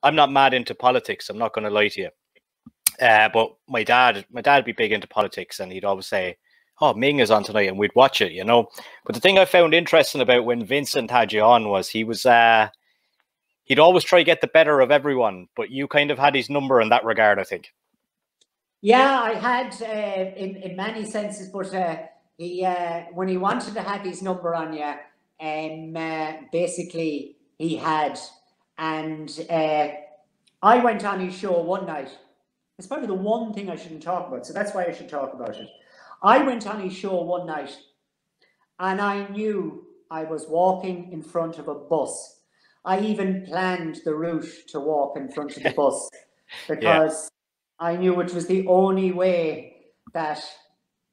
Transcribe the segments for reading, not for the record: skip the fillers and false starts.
I'm not mad into politics. I'm not going to lie to you. But my dad would be big into politics, and he'd always say, "Oh, Ming is on tonight," and we'd watch it, you know. But the thing I found interesting about when Vincent had you on was he'd always try to get the better of everyone, but you kind of had his number in that regard, I think. Yeah, I had in many senses, but he when he wanted to have his number on you, basically he had, and I went on his show one night. It's probably the one thing I shouldn't talk about, so that's why I should talk about it. I went on his show one night, and I knew I was walking in front of a bus. I even planned the route to walk in front of the bus because I knew it was the only way that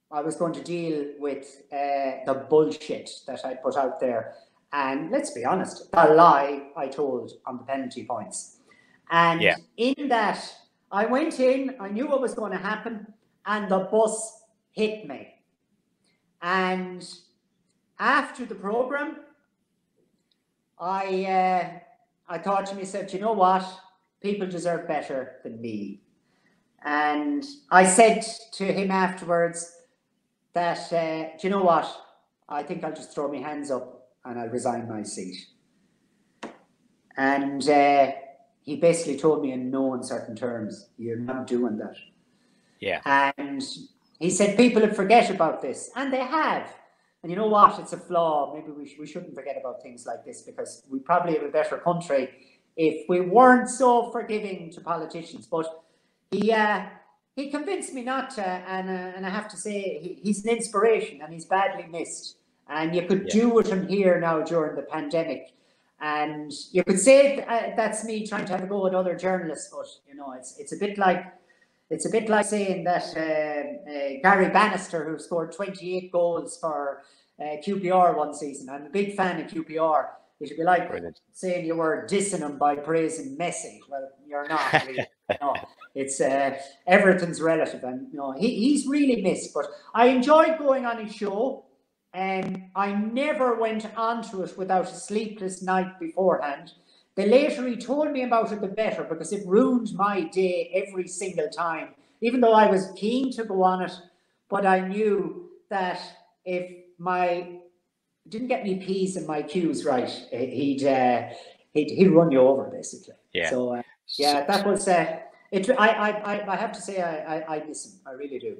I was going to deal with the bullshit that I put out there. And let's be honest, the lie I told on the penalty points. And in that, I went in, I knew what was going to happen, and the bus hit me. And after the program, I thought to myself, you know what? People deserve better than me. And I said to him afterwards that, do you know what? I think I'll just throw my hands up and I'll resign my seat. And he basically told me in no uncertain terms, you're not doing that. Yeah. And he said, people will forget about this. And they have. And you know what? It's a flaw. Maybe we shouldn't forget about things like this, because we probably have a better country if we weren't so forgiving to politicians. But he convinced me not to, and I have to say, he's an inspiration, and he's badly missed. And you could do with him here now during the pandemic. And you could say that's me trying to have a go at other journalists, but you know, it's a bit like saying that Gary Bannister, who scored 28 goals for QPR one season. I'm a big fan of QPR. It should be like saying you were dissing him by praising Messi. Well, you're not really. No, it's everything's relative, and you know he's really missed. But I enjoyed going on his show, and I never went onto it without a sleepless night beforehand. The later he told me about it, the better, because it ruined my day every single time. Even though I was keen to go on it, but I knew that if my didn't get me P's and my Q's right, he'd run you over basically. Yeah. So that was it. I have to say I miss him. I really do.